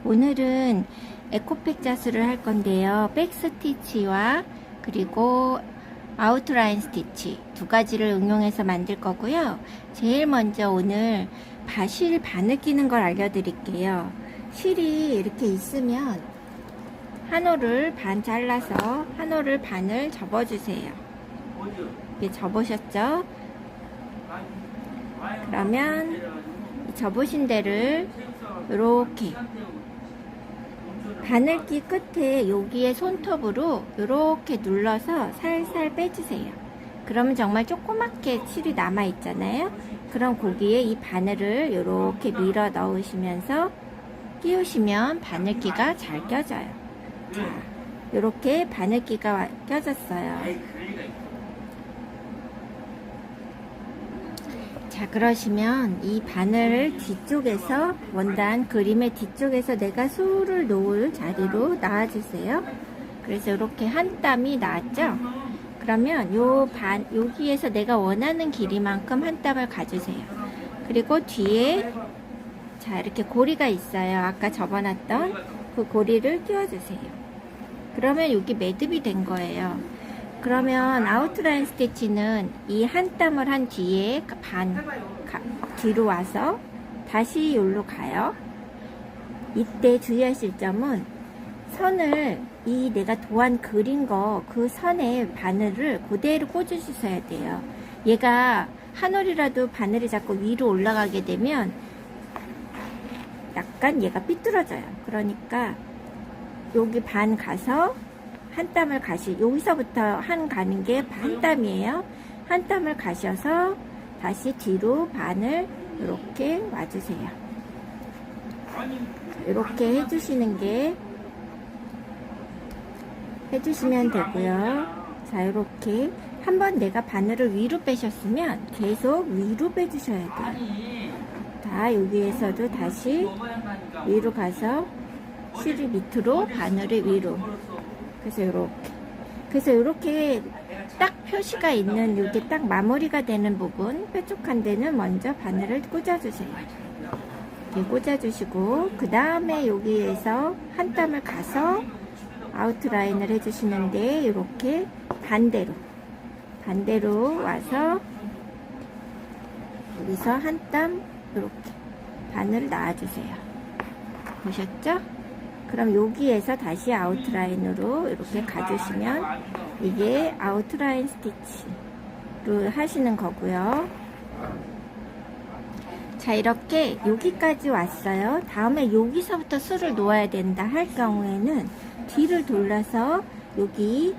오늘은 에코백 자수를 할 건데요. 백 스티치와 그리고 아웃라인 스티치 두 가지를 응용해서 만들 거고요. 제일 먼저 오늘 바실 바늘 끼는 걸 알려드릴게요. 실이 이렇게 있으면 한 홀을 반 잘라서 한 홀을 반을 접어주세요. 이렇게 접으셨죠? 그러면 접으신 데를 이렇게 바늘기 끝에 여기에 손톱으로 이렇게 눌러서 살살 빼주세요. 그러면 정말 조그맣게 실이 남아 있잖아요. 그럼 거기에 이 바늘을 이렇게 밀어 넣으시면서 끼우시면 바늘기가 잘 껴져요. 자, 이렇게 바늘기가 껴졌어요. 자, 그러시면 이 바늘을 뒤쪽에서 원단 그림의 뒤쪽에서 내가 수를 놓을 자리로 놔주세요. 그래서 이렇게 한 땀이 나왔죠? 그러면 여기에서 내가 원하는 길이만큼 한 땀을 가주세요. 그리고 뒤에 자, 이렇게 고리가 있어요. 아까 접어놨던 그 고리를 끼워주세요. 그러면 여기 매듭이 된 거예요. 그러면 아웃라인 스티치는 이 한 땀을 한 뒤에 뒤로 와서 다시 여기로 가요. 이때 주의하실 점은 선을 이 내가 도안 그린 거 그 선에 바늘을 그대로 꽂아주셔야 돼요. 얘가 한 올이라도 바늘이 자꾸 위로 올라가게 되면 약간 얘가 삐뚤어져요. 그러니까 여기 반 가서 한 땀을 여기서부터 한 가는 게 한 땀이에요. 한 땀을 가셔서 다시 뒤로 반을 이렇게 와주세요. 이렇게 해주시면 되고요. 자, 이렇게 한번 내가 바늘을 위로 빼셨으면 계속 위로 빼주셔야 돼요. 자, 여기에서도 다시 위로 가서 실이 밑으로 바늘을 위로. 그래서 이렇게 딱 표시가 있는 이게 딱 마무리가 되는 부분 뾰족한 데는 먼저 바늘을 꽂아주세요. 이렇게 꽂아주시고 그 다음에 여기에서 한 땀을 가서 아웃라인을 해주시는데 이렇게 반대로 와서 여기서 한 땀 이렇게 바늘을 놔주세요. 보셨죠? 그럼 여기에서 다시 아웃라인으로 이렇게 가주시면 이게 아웃라인 스티치로 하시는 거고요. 자, 이렇게 여기까지 왔어요. 다음에 여기서부터 수를 놓아야 된다 할 경우에는 뒤를 돌려서 여기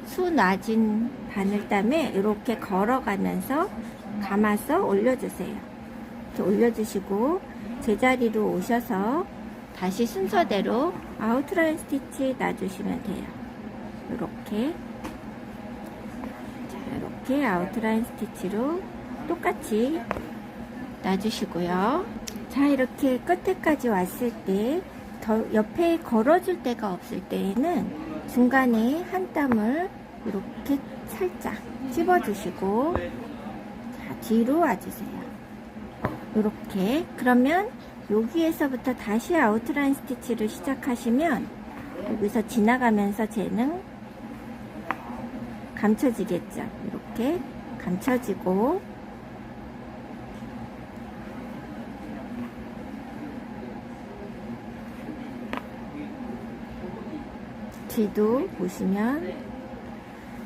수 놔진 바늘땀에 이렇게 걸어가면서 감아서 올려주세요. 이렇게 올려주시고 제자리로 오셔서 다시 순서대로 아웃라인 스티치 놔주시면 돼요. 이렇게 아웃라인 스티치로 똑같이 놔주시고요. 자, 이렇게 끝에까지 왔을 때 옆에 걸어줄 데가 없을 때에는 중간에 한 땀을 이렇게 살짝 찝어주시고 자, 뒤로 와주세요. 이렇게 그러면 여기에서부터 다시 아웃라인 스티치를 시작하시면 여기서 지나가면서 쟤는 감춰지겠죠. 이렇게 감춰지고 뒤도 보시면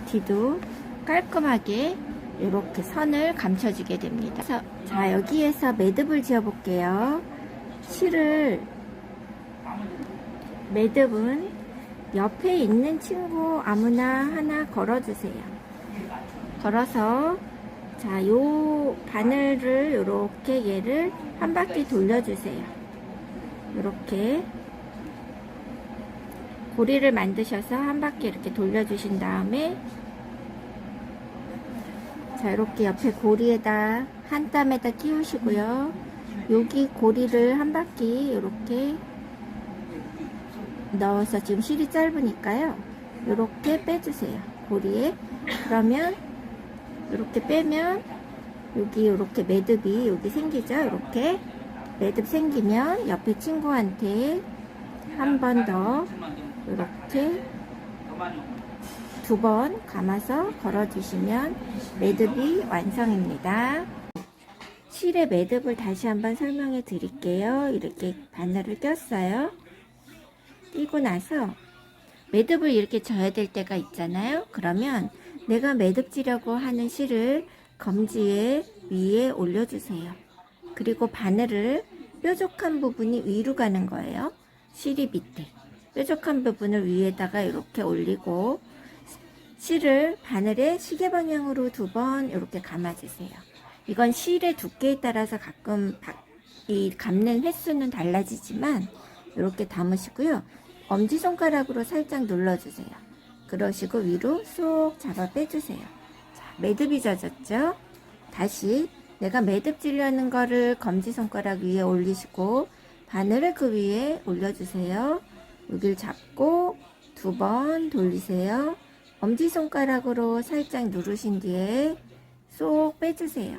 뒤도 깔끔하게 이렇게 선을 감춰주게 됩니다. 그래서 자, 여기에서 매듭을 지어 볼게요. 매듭은 옆에 있는 친구 아무나 하나 걸어주세요. 걸어서 자, 요 바늘을 이렇게 얘를 한 바퀴 돌려주세요. 이렇게 고리를 만드셔서 한 바퀴 이렇게 돌려주신 다음에 자, 이렇게 옆에 고리에다 한 땀에다 끼우시고요. 여기 고리를 한 바퀴 이렇게 넣어서 지금 실이 짧으니까요. 이렇게 빼주세요. 고리에. 그러면 이렇게 빼면 여기 이렇게 매듭이 여기 생기죠. 이렇게 매듭 생기면 옆에 친구한테 한 번 더 이렇게 2번 감아서 걸어주시면 매듭이 완성입니다. 실의 매듭을 다시 한번 설명해 드릴게요. 이렇게 바늘을 꼈어요. 띄고 나서 매듭을 이렇게 져야 될 때가 있잖아요. 그러면 내가 매듭 지려고 하는 실을 검지에 위에 올려주세요. 그리고 바늘을 뾰족한 부분이 위로 가는 거예요. 실이 밑에 뾰족한 부분을 위에다가 이렇게 올리고 실을 바늘에 시계 방향으로 2번 이렇게 감아주세요. 이건 실의 두께에 따라서 가끔 이 감는 횟수는 달라지지만 이렇게 담으시고요. 엄지손가락으로 살짝 눌러주세요. 그러시고 위로 쏙 잡아 빼주세요. 자, 매듭이 젖었죠? 다시 내가 매듭 지려는 거를 검지손가락 위에 올리시고 바늘을 그 위에 올려주세요. 여기를 잡고 2번 돌리세요. 엄지손가락으로 살짝 누르신 뒤에 쏙 빼주세요.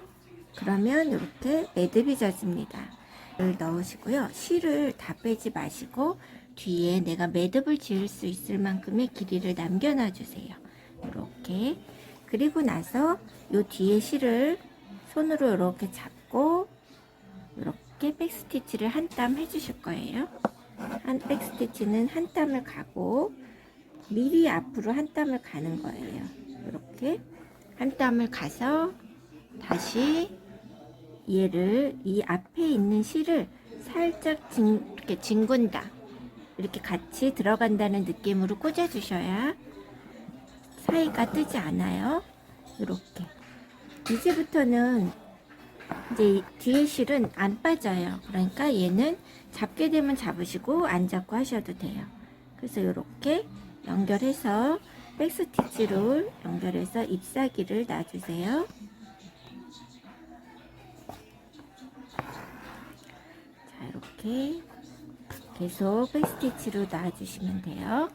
그러면 이렇게 매듭이 젖습니다. 을 넣으시고요. 실을 다 빼지 마시고 뒤에 내가 매듭을 지을 수 있을 만큼의 길이를 남겨놔 주세요. 이렇게. 그리고 나서 요 뒤에 실을 손으로 이렇게 잡고 이렇게 백스티치를 한 땀 해주실 거예요. 백스티치는 한 땀을 가고 미리 앞으로 한 땀을 가는 거예요. 이렇게 한 땀을 가서 다시 얘를 이 앞에 있는 실을 살짝 이렇게 뒹군다. 이렇게 같이 들어간다는 느낌으로 꽂아 주셔야 사이가 뜨지 않아요. 이렇게. 이제부터는 이제 뒤에 실은 안 빠져요. 그러니까 얘는 잡게 되면 잡으시고 안 잡고 하셔도 돼요. 그래서 이렇게 연결해서 백스티치로 연결해서 잎사귀를 놔주세요. 자, 이렇게 계속 백스티치로 놔주시면 돼요.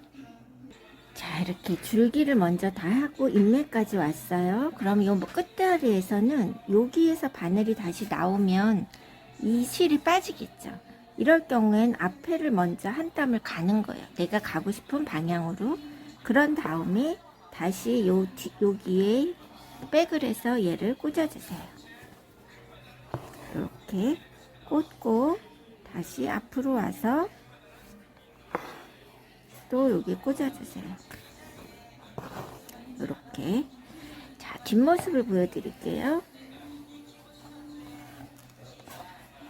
자, 이렇게 줄기를 먼저 다 하고 잎매까지 왔어요. 그럼 요 끝다리에서는 여기에서 바늘이 다시 나오면 이 실이 빠지겠죠. 이럴 경우엔 앞에를 먼저 한 땀을 가는 거예요. 내가 가고 싶은 방향으로. 그런 다음에 다시 여기에 백을 해서 얘를 꽂아주세요. 이렇게 꽂고 다시 앞으로 와서 또 여기 꽂아주세요. 이렇게. 자, 뒷모습을 보여드릴게요.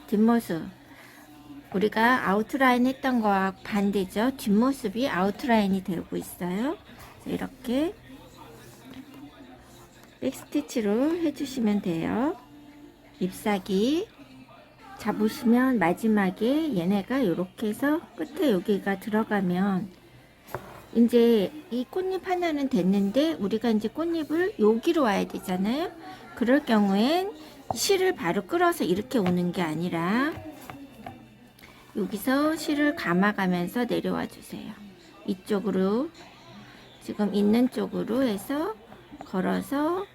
뒷모습. 우리가 아웃라인 했던 거와 반대죠. 뒷모습이 아웃라인이 되고 있어요. 이렇게 백스티치로 해주시면 돼요. 잎사귀. 자, 보시면 마지막에 얘네가 이렇게 해서 끝에 여기가 들어가면 이제 이 꽃잎 하나는 됐는데 우리가 이제 꽃잎을 여기로 와야 되잖아요. 그럴 경우엔 실을 바로 끌어서 이렇게 오는 게 아니라 여기서 실을 감아가면서 내려와 주세요. 이쪽으로 지금 있는 쪽으로 해서 걸어서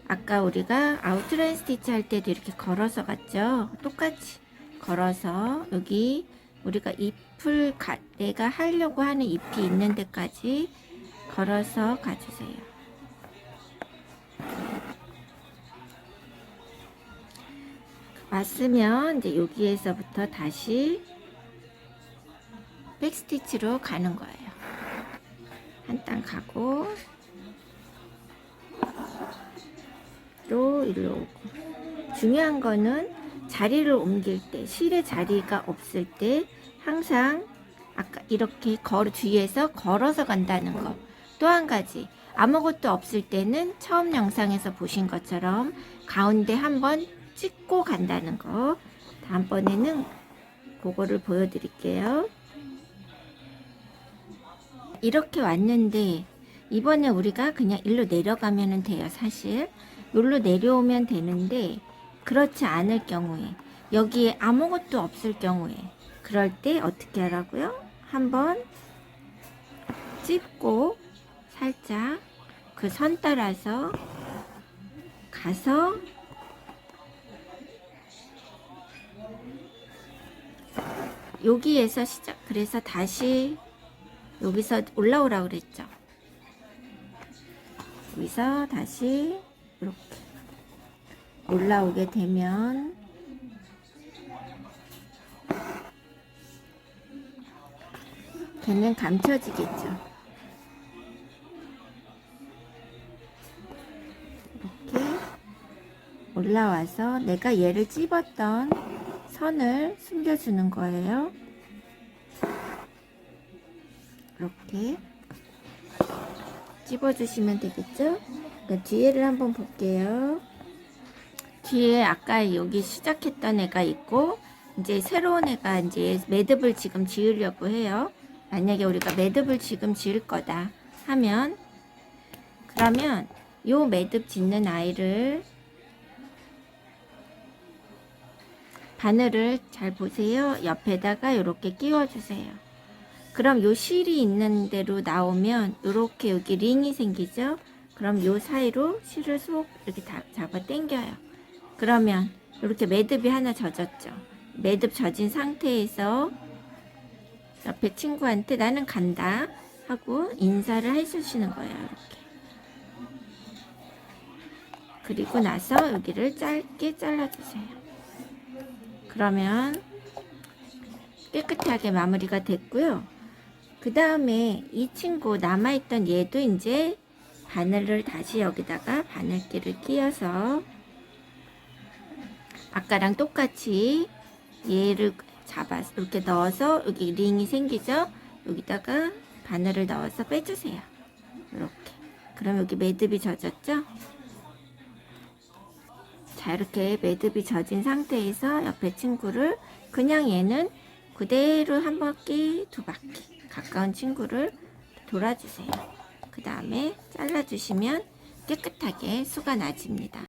아까 우리가 아웃라인 스티치 할 때도 이렇게 걸어서 갔죠. 똑같이 걸어서 여기 우리가 잎을 내가 하려고 하는 잎이 있는 데까지 걸어서 가주세요. 왔으면 이제 여기에서부터 다시 백스티치로 가는 거예요. 한 땀 가고 또 일로 오고. 중요한 거는 자리를 옮길 때, 실의 자리가 없을 때 항상 아까 이렇게 뒤에서 걸어서 간다는 거. 또 한 가지, 아무것도 없을 때는 처음 영상에서 보신 것처럼 가운데 한번 찍고 간다는 거. 다음번에는 그거를 보여드릴게요. 이렇게 왔는데 이번에 우리가 그냥 일로 내려가면 돼요. 사실 여기로 내려오면 되는데 그렇지 않을 경우에, 여기에 아무것도 없을 경우에, 그럴 때 어떻게 하라고요? 한번 찝고 살짝 그 선 따라서 가서 여기에서 시작. 그래서 다시 여기서 올라오라 그랬죠. 여기서 다시 이렇게 올라오게 되면 걔는 감춰지겠죠. 이렇게 올라와서 내가 얘를 찝었던 선을 숨겨주는 거예요. 이렇게 찝어주시면 되겠죠? 그러니까 뒤에를 한번 볼게요. 뒤에 아까 여기 시작했던 애가 있고, 이제 새로운 애가 이제 매듭을 지금 지으려고 해요. 만약에 우리가 매듭을 지금 지을 거다 하면, 그러면 요 매듭 짓는 아이를 바늘을 잘 보세요. 옆에다가 이렇게 끼워주세요. 그럼 요 실이 있는 대로 나오면 이렇게 여기 링이 생기죠. 그럼 요 사이로 실을 쏙 이렇게 다 잡아 당겨요. 그러면 이렇게 매듭이 하나 젖었죠. 매듭 젖은 상태에서 옆에 친구한테 나는 간다 하고 인사를 해주시는 거예요. 이렇게. 그리고 나서 여기를 짧게 잘라주세요. 그러면 깨끗하게 마무리가 됐고요. 그 다음에 이 친구 남아있던 얘도 이제 바늘을 다시 여기다가 바늘기를 끼워서 아까랑 똑같이 얘를 잡아서 이렇게 넣어서 여기 링이 생기죠. 여기다가 바늘을 넣어서 빼주세요. 이렇게. 그럼 여기 매듭이 젖었죠. 자, 이렇게 매듭이 젖은 상태에서 옆에 친구를 그냥 얘는 그대로 한 바퀴 두 바퀴 가까운 친구를 돌아주세요. 그 다음에 잘라주시면 깨끗하게 수가 나집니다.